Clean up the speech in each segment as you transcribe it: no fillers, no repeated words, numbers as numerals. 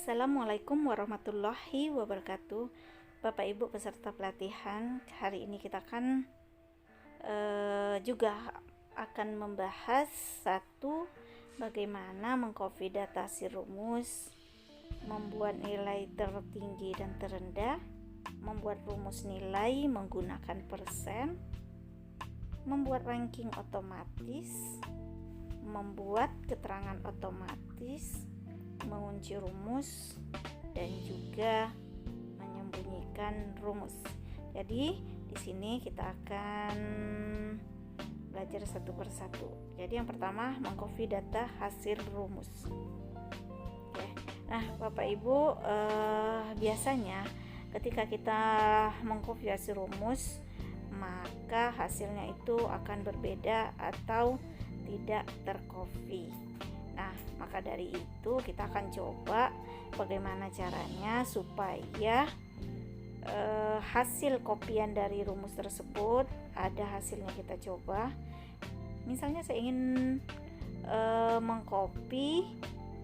Assalamualaikum warahmatullahi wabarakatuh. Bapak Ibu peserta pelatihan, hari ini kita akan juga akan membahas bagaimana mengcopy data si rumus, membuat nilai tertinggi dan terendah, membuat rumus nilai menggunakan persen, membuat ranking otomatis, membuat keterangan otomatis, mengunci rumus, dan juga menyembunyikan rumus. Jadi di sini kita akan belajar satu persatu. Jadi yang pertama, mengcopy data hasil rumus. Oke. Nah, Bapak Ibu, biasanya ketika kita mengcopy hasil rumus, maka hasilnya itu akan berbeda atau tidak tercopy. Nah, maka dari itu kita akan coba bagaimana caranya supaya hasil kopian dari rumus tersebut ada hasilnya. Kita coba. Misalnya saya ingin mengcopy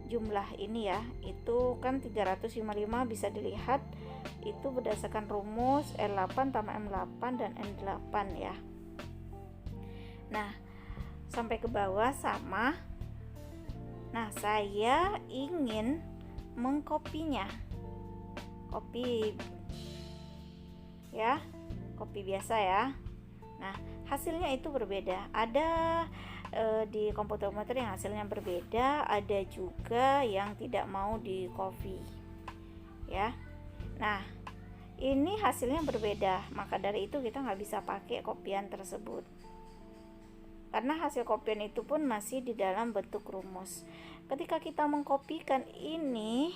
jumlah ini ya, itu kan 355, bisa dilihat itu berdasarkan rumus L8 tambah M8 dan N8 ya. Nah, sampai ke bawah sama. Nah, saya ingin mengkopinya. Copy ya, copy biasa ya. Nah, hasilnya itu berbeda. Ada di komputer yang hasilnya berbeda, ada juga yang tidak mau di copy ya. Nah, ini hasilnya berbeda, maka dari itu kita nggak bisa pakai kopian tersebut, karena hasil kopian itu pun masih di dalam bentuk rumus. Ketika kita mengkopikan ini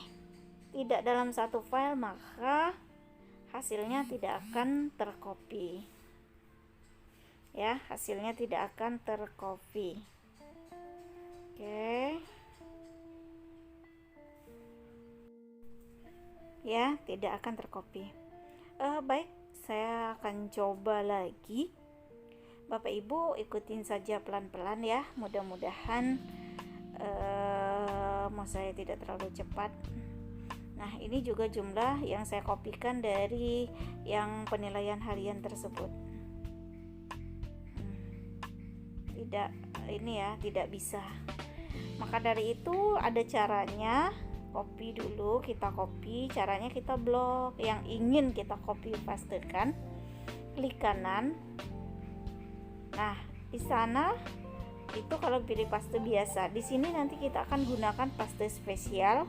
tidak dalam satu file, maka hasilnya tidak akan tercopy ya, hasilnya tidak akan tercopy. Oke ya, tidak akan tercopy. Baik, saya akan coba lagi. Bapak Ibu ikutin saja pelan-pelan ya, mudah-mudahan mau saya tidak terlalu cepat. Nah, ini juga jumlah yang saya kopikan dari yang penilaian harian tersebut. Tidak bisa. Maka dari itu ada caranya. Copy dulu, kita copy, caranya kita blok yang ingin kita copy pastekan, klik kanan. Nah, di sana itu kalau pilih paste biasa. Di sini nanti kita akan gunakan paste spesial.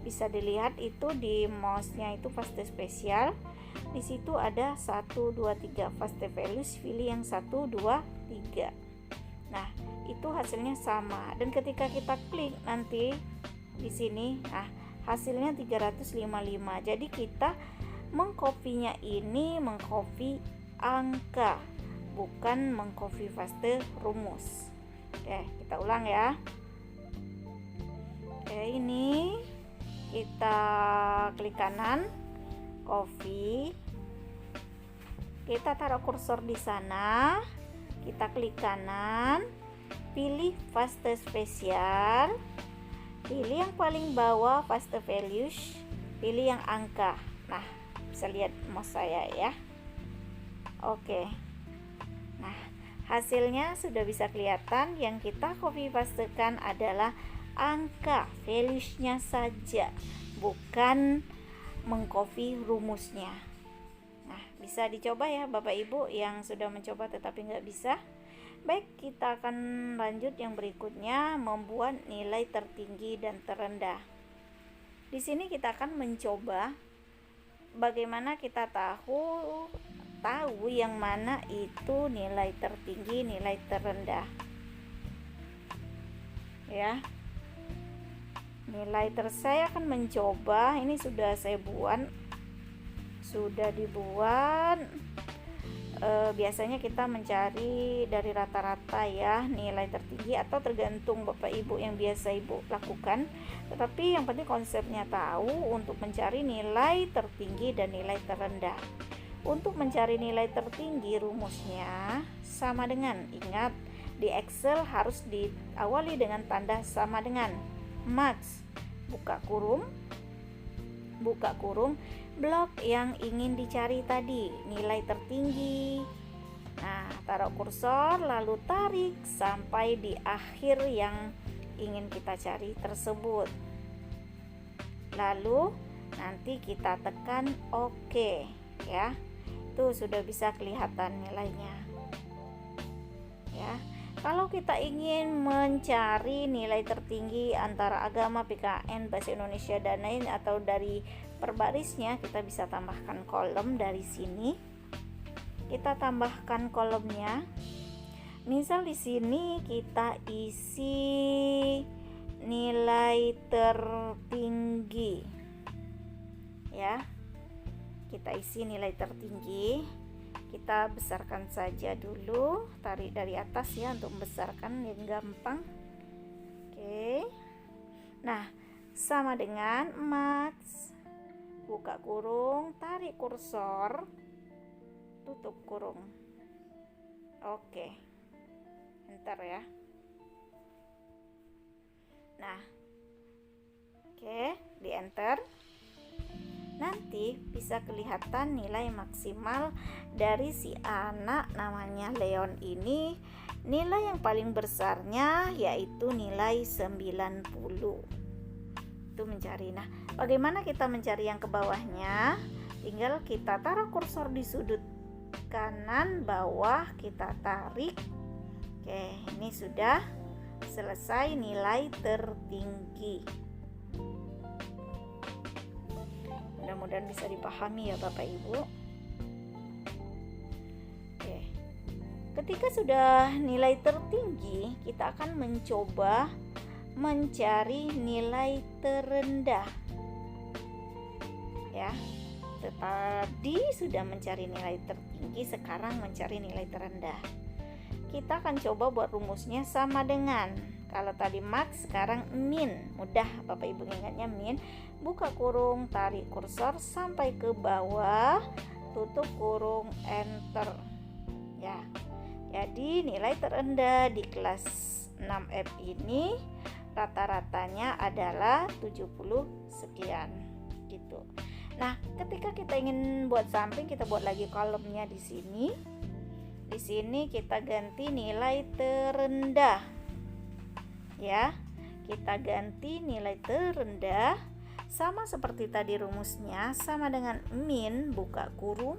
Bisa dilihat itu di mouse-nya itu paste spesial. Di situ ada 1 2 3 paste values, pilih yang 1 2 3. Nah, itu hasilnya sama. Dan ketika kita klik nanti di sini, nah hasilnya 355. Jadi kita mengkopinya ini mengcopy angka, bukan mengcopy paste rumus. Oke, kita ulang ya. Oke, ini kita klik kanan, copy. Kita taruh kursor di sana, kita klik kanan, pilih paste spesial, pilih yang paling bawah paste values, pilih yang angka. Nah, bisa lihat mouse saya ya. Oke. Nah, hasilnya sudah bisa kelihatan. Yang kita copy pastekan adalah angka, values-nya saja, bukan mengcopy rumusnya. Nah, bisa dicoba ya Bapak Ibu yang sudah mencoba tetapi nggak bisa. Baik, kita akan lanjut yang berikutnya, membuat nilai tertinggi dan terendah. Di sini kita akan mencoba bagaimana kita tahu yang mana itu nilai tertinggi, nilai terendah. Ya. Saya akan mencoba, ini sudah saya buat, sudah dibuat. Biasanya kita mencari dari rata-rata ya nilai tertinggi, atau tergantung Bapak Ibu yang biasa Ibu lakukan. Tetapi yang penting konsepnya tahu untuk mencari nilai tertinggi dan nilai terendah. Untuk mencari nilai tertinggi rumusnya sama dengan, ingat di Excel harus diawali dengan tanda sama dengan, max buka kurung buka kurung, blok yang ingin dicari tadi, nilai tertinggi. Nah, taruh kursor lalu tarik sampai di akhir yang ingin kita cari tersebut. Lalu nanti kita tekan OK ya. Tuh sudah bisa kelihatan nilainya. Ya. Kalau kita ingin mencari nilai tertinggi antara agama, PKN, bahasa Indonesia dan lain atau dari per barisnya, kita bisa tambahkan kolom dari sini. Kita tambahkan kolomnya. Misal di sini kita isi nilai tertinggi. Ya. Kita isi nilai tertinggi. Kita besarkan saja dulu, tarik dari atas ya untuk membesarkan yang gampang. Oke. Nah, sama dengan max, buka kurung, tarik kursor, tutup kurung. Oke. Enter ya. Nah. Oke, di enter. Nanti bisa kelihatan nilai maksimal dari si anak namanya Leon ini. Nilai yang paling besarnya yaitu nilai 90. Itu mencari. Nah, bagaimana kita mencari yang ke bawahnya? Tinggal kita taruh kursor di sudut kanan bawah, kita tarik. Oke, ini sudah selesai nilai tertinggi. Mudah-mudahan bisa dipahami ya Bapak Ibu. Oke. Ketika sudah nilai tertinggi, kita akan mencoba mencari nilai terendah. Ya. Tadi sudah mencari nilai tertinggi, sekarang mencari nilai terendah. Kita akan coba buat rumusnya sama dengan kalau tadi max, sekarang min. Mudah Bapak Ibu ingatnya min. Buka kurung, tarik kursor sampai ke bawah, tutup kurung, enter. Ya. Jadi nilai terendah di kelas 6F ini rata-ratanya adalah 70 sekian gitu. Nah, ketika kita ingin buat samping, kita buat lagi kolomnya di sini. Di sini kita ganti nilai terendah. Ya. Kita ganti nilai terendah sama seperti tadi rumusnya, sama dengan min, buka kurung,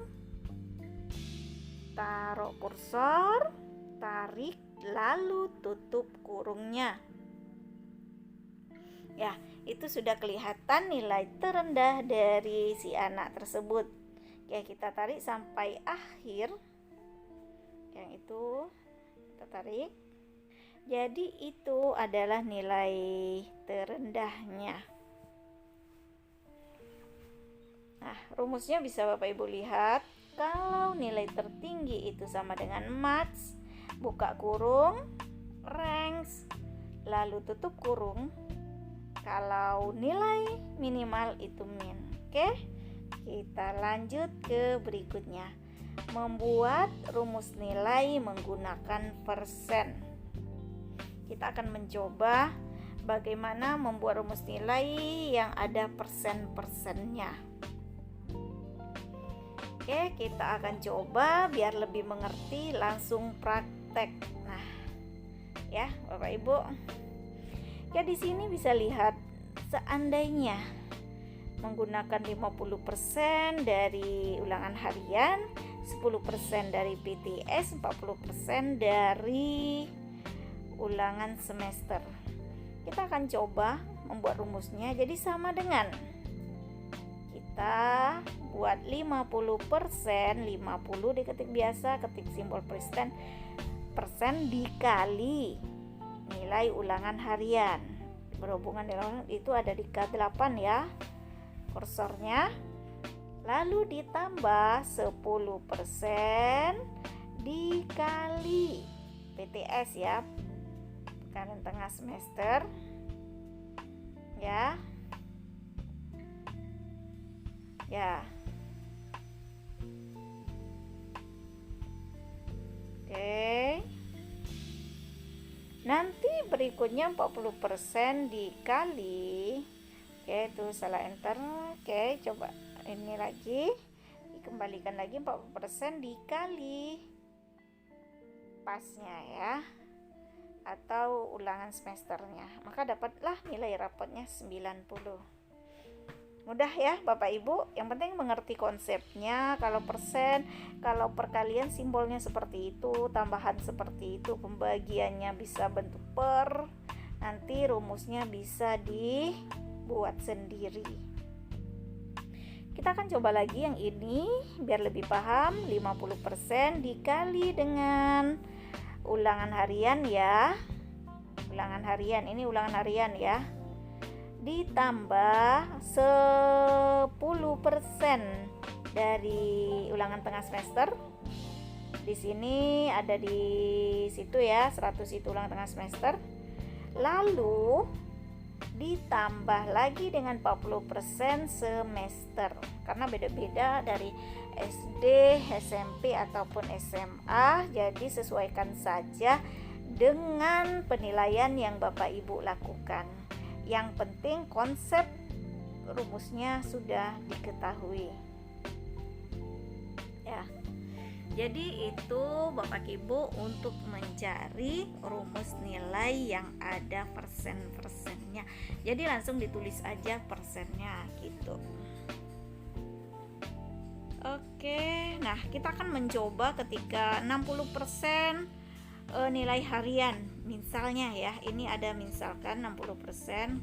taruh kursor, tarik, lalu tutup kurungnya. Ya, itu sudah kelihatan nilai terendah dari si anak tersebut. Ya, kita tarik sampai akhir. Yang itu kita tarik. Jadi itu adalah nilai terendahnya. Nah, rumusnya bisa Bapak Ibu lihat. Kalau nilai tertinggi itu sama dengan max, buka kurung, ranks, lalu tutup kurung. Kalau nilai minimal itu min. Oke, kita lanjut ke berikutnya. Membuat rumus nilai menggunakan persen. Kita akan mencoba bagaimana membuat rumus nilai yang ada persen-persennya. Oke, kita akan coba biar lebih mengerti, langsung praktek. Nah, ya Bapak Ibu. Ya, di sini bisa lihat seandainya menggunakan 50% dari ulangan harian, 10% dari PTS, 40% dari ulangan semester. Kita akan coba membuat rumusnya jadi sama dengan kita buat 50%, 50 diketik biasa, ketik simbol persen dikali nilai ulangan harian. Berhubungan dengan itu ada di K8 ya kursornya. Lalu ditambah 10% dikali PTS ya, pekanan tengah semester ya. Ya. Oke. Nanti berikutnya 40% dikali Oke, tuh salah enter. Oke, coba ini lagi. Dikembalikan lagi 40% dikali pasnya ya, atau ulangan semesternya. Maka dapatlah nilai rapotnya 90. Mudah ya Bapak Ibu, yang penting mengerti konsepnya. Kalau persen, kalau perkalian simbolnya seperti itu, tambahan seperti itu, pembagiannya bisa bentuk per, nanti rumusnya bisa dibuat sendiri. Kita akan coba lagi yang ini biar lebih paham. 50% dikali dengan ulangan harian ya. Ulangan harian, ini ulangan harian ya. Ditambah 10% dari ulangan tengah semester. Di sini ada di situ ya, 100 itu ulangan tengah semester. Lalu ditambah lagi dengan 40% semester, karena beda-beda dari SD, SMP ataupun SMA. Jadi sesuaikan saja dengan penilaian yang Bapak Ibu lakukan. Yang penting konsep rumusnya sudah diketahui ya. Jadi itu Bapak Ibu untuk mencari rumus nilai yang ada persen-persennya. Jadi langsung ditulis aja persennya gitu. Oke, nah kita akan mencoba ketika 60% nilai harian. Misalnya ya, ini ada misalkan 60%,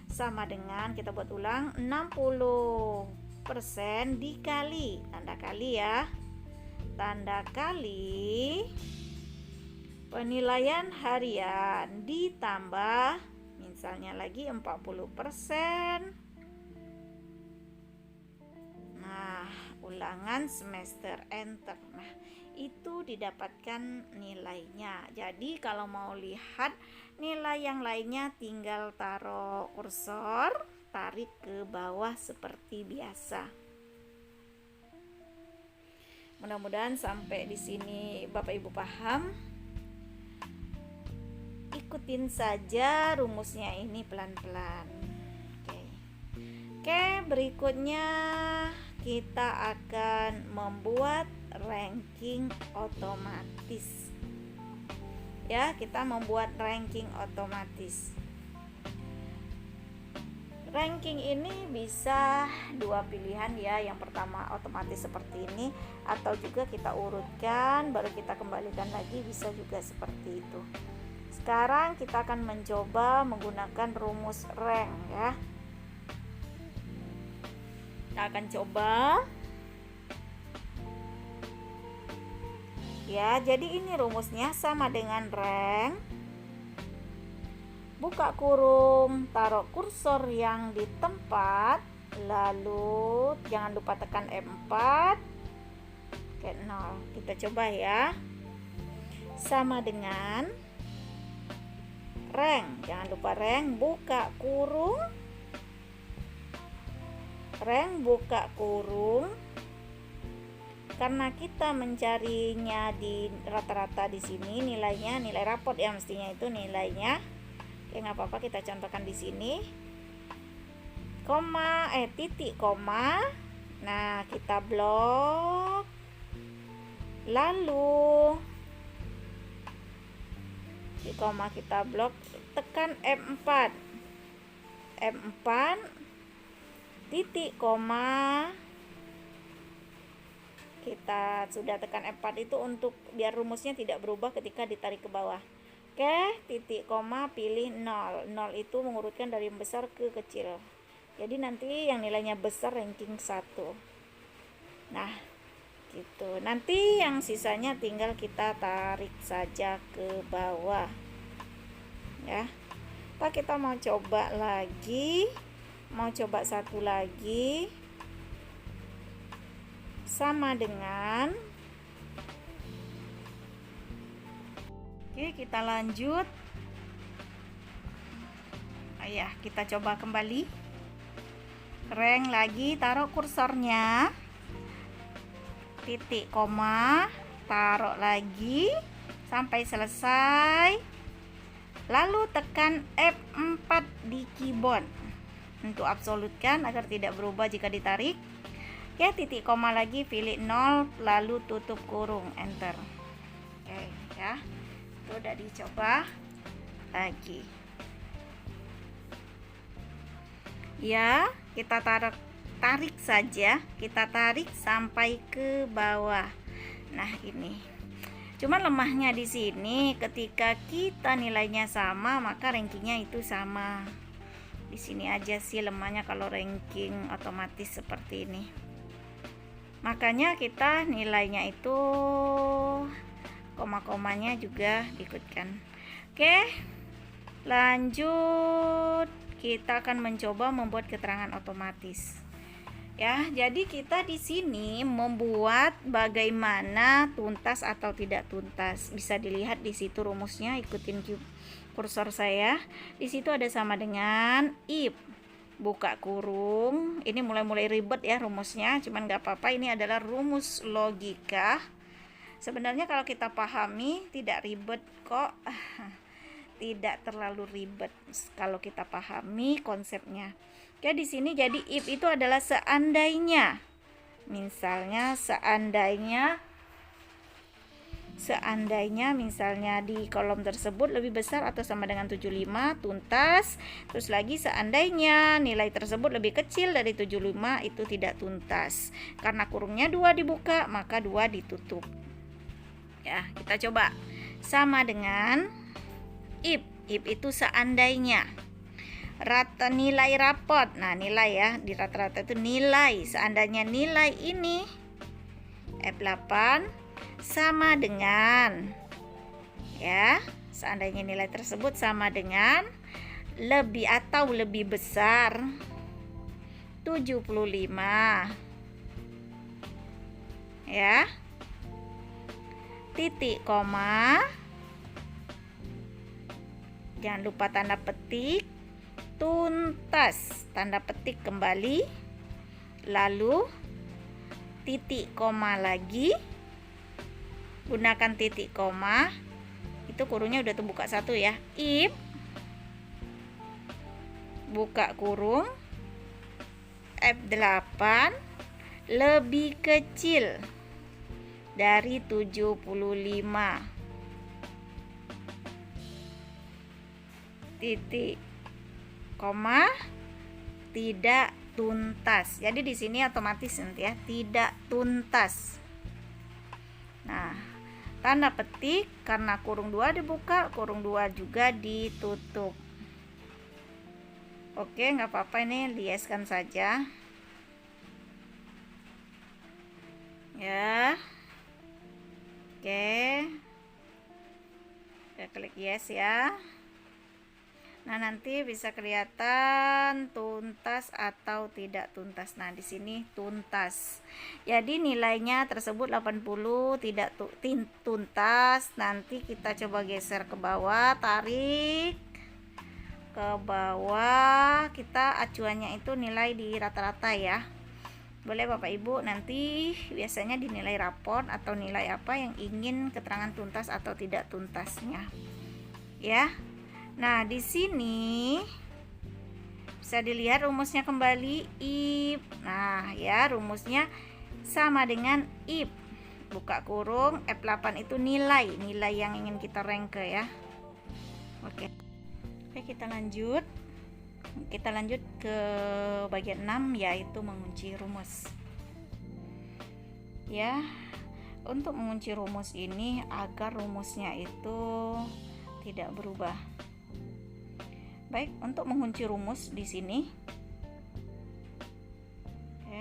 sama dengan kita buat ulang 60% dikali tanda kali ya. Tanda kali penilaian harian ditambah misalnya lagi 40%. Nah, ulangan semester enter. Nah, itu didapatkan nilainya. Jadi kalau mau lihat nilai yang lainnya tinggal taruh kursor, tarik ke bawah seperti biasa. Mudah-mudahan sampai di sini Bapak Ibu paham. Ikutin saja rumusnya ini pelan-pelan. Oke, berikutnya kita akan membuat ranking otomatis. Ya, kita membuat ranking otomatis. Ranking ini bisa dua pilihan ya. Yang pertama otomatis seperti ini, atau juga kita urutkan baru kita kembalikan lagi, bisa juga seperti itu. Sekarang kita akan mencoba menggunakan rumus rank ya. Kita akan coba ya. Jadi ini rumusnya sama dengan rank. Buka kurung, taruh kursor yang di tempat, lalu jangan lupa tekan F4. Oke, 0. Kita coba ya. Sama dengan rank. Jangan lupa rank, buka kurung. Rank buka kurung. Karena kita mencarinya di rata-rata di sini nilainya, nilai rapot ya mestinya itu nilainya. Oke, nggak apa-apa, kita contohkan di sini. Titik koma. Nah, kita blok. Lalu di koma kita blok, tekan F4. F4 titik koma. Kita sudah tekan F4 itu untuk biar rumusnya tidak berubah ketika ditarik ke bawah. Oke, titik koma, pilih 0. 0 itu mengurutkan dari yang besar ke kecil. Jadi nanti yang nilainya besar ranking 1. Nah, gitu. Nanti yang sisanya tinggal kita tarik saja ke bawah. Ya. Kita mau coba lagi. Mau coba satu lagi. Sama dengan, oke, kita lanjut. Kita coba kembali. Rank lagi, taruh kursornya. Titik koma, taruh lagi sampai selesai. Lalu tekan F4 di keyboard. untuk absolutkan agar tidak berubah jika ditarik. Oke, titik koma lagi, pilih 0, lalu tutup kurung, enter. Oke ya, itu udah dicoba lagi ya. Kita tarik saja, kita tarik sampai ke bawah. Nah ini cuman lemahnya di sini, ketika kita nilainya sama maka rankingnya itu sama. Di sini aja sih lemahnya kalau ranking otomatis seperti ini. Makanya kita nilainya itu koma-komanya juga diikutkan. Oke, lanjut. Kita akan mencoba membuat keterangan otomatis. Ya, jadi kita di sini membuat bagaimana tuntas atau tidak tuntas. Bisa dilihat di situ rumusnya, ikutin kursor saya. Di situ ada sama dengan if buka kurung. Ini mulai ribet ya rumusnya, cuman nggak apa-apa, ini adalah rumus logika. Sebenarnya kalau kita pahami tidak ribet kok. Tidak terlalu ribet kalau kita pahami konsepnya. Oke, di sini jadi if itu adalah seandainya. Misalnya misalnya di kolom tersebut lebih besar atau sama dengan 75, tuntas. Terus lagi seandainya nilai tersebut lebih kecil dari 75, itu tidak tuntas. Karena kurungnya 2 dibuka, maka 2 ditutup. Ya, kita coba. Sama dengan if itu seandainya. Rata nilai rapot. Nah, nilai ya, di rata-rata itu nilai. Seandainya nilai ini F8 sama dengan, ya, seandainya nilai tersebut sama dengan lebih atau lebih besar 75, ya, titik koma, jangan lupa tanda petik, tuntas, tanda petik kembali, lalu titik koma lagi, gunakan titik koma, itu kurungnya udah terbuka satu ya. If buka kurung F8 lebih kecil dari 75, titik koma, tidak tuntas. Jadi di sini otomatis nanti ya, tidak tuntas. Nah, tanda petik, karena kurung 2 dibuka, kurung 2 juga ditutup. Oke, nggak apa-apa, ini lieskan saja ya. Oke, kita klik yes ya. Nah, nanti bisa kelihatan tuntas atau tidak tuntas. Nah, di sini tuntas. Jadi nilainya tersebut 80, tidak tuntas. Nanti kita coba geser ke bawah, tarik ke bawah. Kita acuannya itu nilai di rata-rata ya. Boleh Bapak Ibu nanti biasanya dinilai raport atau nilai apa yang ingin keterangan tuntas atau tidak tuntasnya. Ya. Nah, di sini bisa dilihat rumusnya kembali if. Nah, ya, rumusnya sama dengan if buka kurung F8 itu nilai yang ingin kita rank ya. Oke, kita lanjut. Kita lanjut ke bagian 6, yaitu mengunci rumus. Ya, untuk mengunci rumus ini agar rumusnya itu tidak berubah. Baik, untuk mengunci rumus di sini,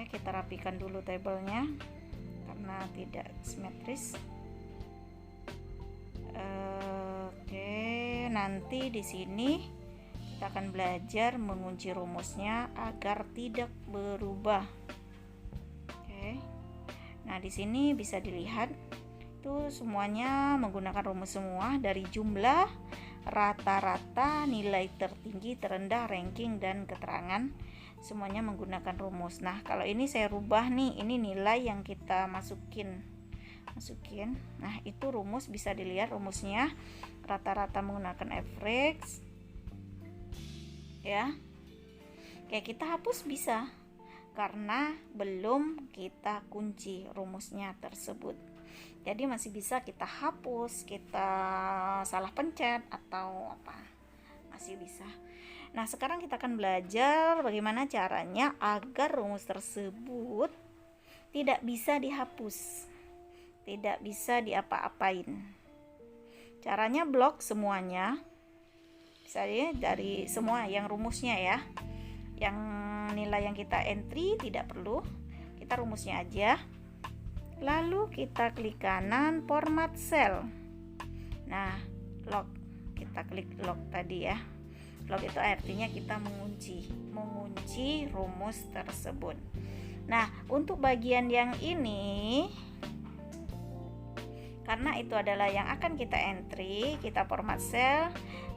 kita rapikan dulu tabelnya karena tidak simetris. Oke, nanti di sini kita akan belajar mengunci rumusnya agar tidak berubah. Oke. Nah, di sini bisa dilihat itu semuanya menggunakan rumus semua, dari jumlah, rata-rata, nilai tertinggi, terendah, ranking, dan keterangan, semuanya menggunakan rumus. Nah, kalau ini saya rubah nih, ini nilai yang kita masukin. Nah, itu rumus, bisa dilihat rumusnya rata-rata menggunakan average ya. Oke, kita hapus bisa karena belum kita kunci rumusnya tersebut. Jadi masih bisa kita hapus, kita salah pencet atau apa, masih bisa. Nah, sekarang kita akan belajar bagaimana caranya agar rumus tersebut tidak bisa dihapus, tidak bisa diapa-apain. Caranya blok semuanya, misalnya dari semua yang rumusnya ya, yang nilai yang kita entry tidak perlu, kita rumusnya aja. Lalu kita klik kanan format cell. Nah, lock, kita klik lock tadi ya. Lock itu artinya kita mengunci rumus tersebut. Nah, untuk bagian yang ini, karena itu adalah yang akan kita entry, kita format cell.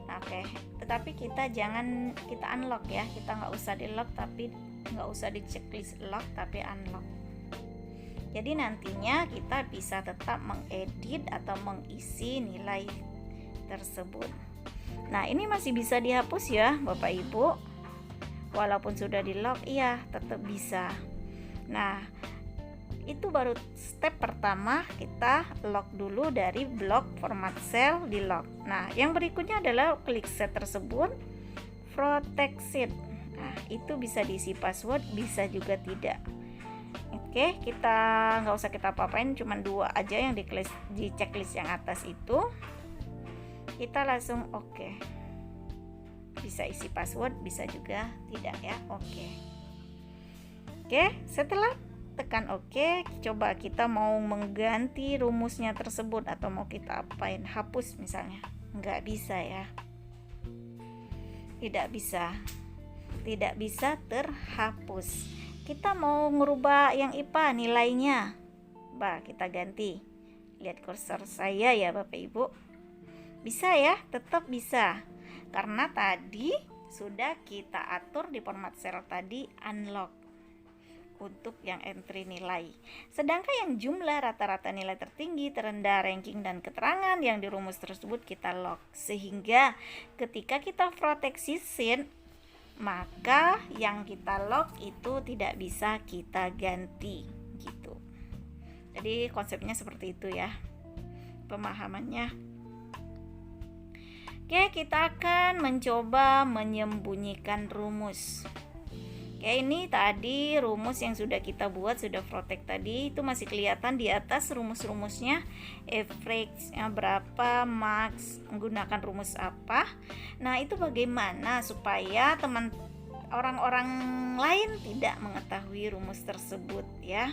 Nah, oke. Tetapi kita jangan kita unlock ya, kita nggak usah di lock, tapi nggak usah di checklist lock, tapi unlock. Jadi nantinya kita bisa tetap mengedit atau mengisi nilai tersebut. Nah, ini masih bisa dihapus ya Bapak Ibu. Walaupun sudah di lock, iya tetap bisa. Nah, itu baru step pertama, kita lock dulu dari blok format cell di lock. Nah, yang berikutnya adalah klik set tersebut, protect sheet. Nah, itu bisa diisi password, bisa juga tidak. Oke, kita nggak usah kita apa-apain, cuma 2 aja yang di checklist yang atas itu. Kita langsung oke. Bisa isi password, bisa juga tidak ya. Oke, setelah tekan oke, coba kita mau mengganti rumusnya tersebut atau mau kita apain, hapus misalnya. Nggak bisa ya. Tidak bisa terhapus. Kita mau ngerubah yang IPA nilainya, kita ganti. Lihat kursor saya ya Bapak Ibu. Bisa ya, tetap bisa. Karena tadi sudah kita atur di format cell tadi unlock untuk yang entry nilai. Sedangkan yang jumlah rata-rata nilai tertinggi, terendah, ranking dan keterangan yang di rumus tersebut kita lock. Sehingga ketika kita proteksi sheet, maka yang kita lock itu tidak bisa kita ganti gitu. Jadi konsepnya seperti itu ya, pemahamannya. Oke, kita akan mencoba menyembunyikan rumus. Oke, ini tadi rumus yang sudah kita buat, sudah protect tadi, itu masih kelihatan di atas rumus-rumusnya, average-nya berapa, max, menggunakan rumus apa. Nah, itu bagaimana supaya orang-orang lain tidak mengetahui rumus tersebut ya.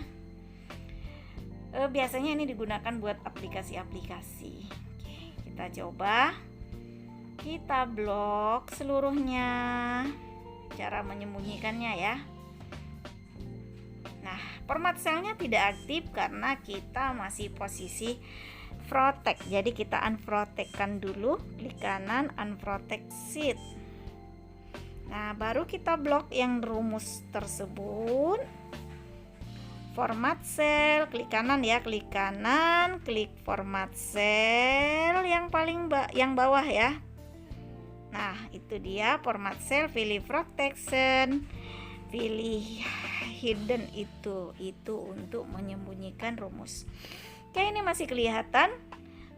Biasanya ini digunakan buat aplikasi-aplikasi. Oke, kita coba. Kita blok seluruhnya. Cara menyembunyikannya ya. Nah, format cell-nya tidak aktif karena kita masih posisi protect. Jadi kita unprotect-kan dulu, klik kanan unprotect sheet. Nah, baru kita blok yang rumus tersebut. Format cell, klik kanan ya, klik kanan, klik format cell yang paling yang bawah ya. Nah, itu dia format cell, pilih protection, pilih hidden, itu untuk menyembunyikan rumus. Oke, ini masih kelihatan,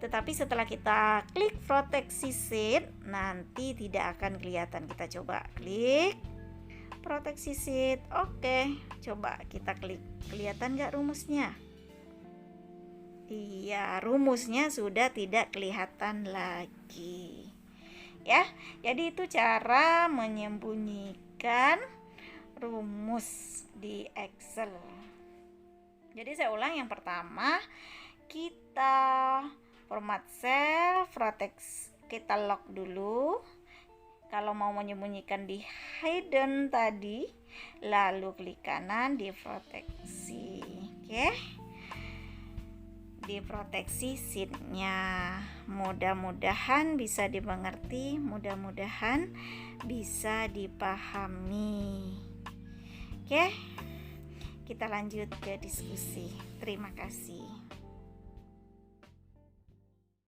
tetapi setelah kita klik proteksi sheet nanti tidak akan kelihatan. Kita coba klik proteksi sheet. Oke, coba kita klik, kelihatan nggak rumusnya? Iya, rumusnya sudah tidak kelihatan lagi ya. Jadi itu cara menyembunyikan rumus di Excel. Jadi saya ulang, yang pertama kita format cell, protect, kita lock dulu. Kalau mau menyembunyikan di hidden tadi, lalu klik kanan di proteksi. Oke, di proteksi sheet-nya. Mudah-mudahan bisa dimengerti, mudah-mudahan bisa dipahami. Oke, kita lanjut ke diskusi. Terima kasih.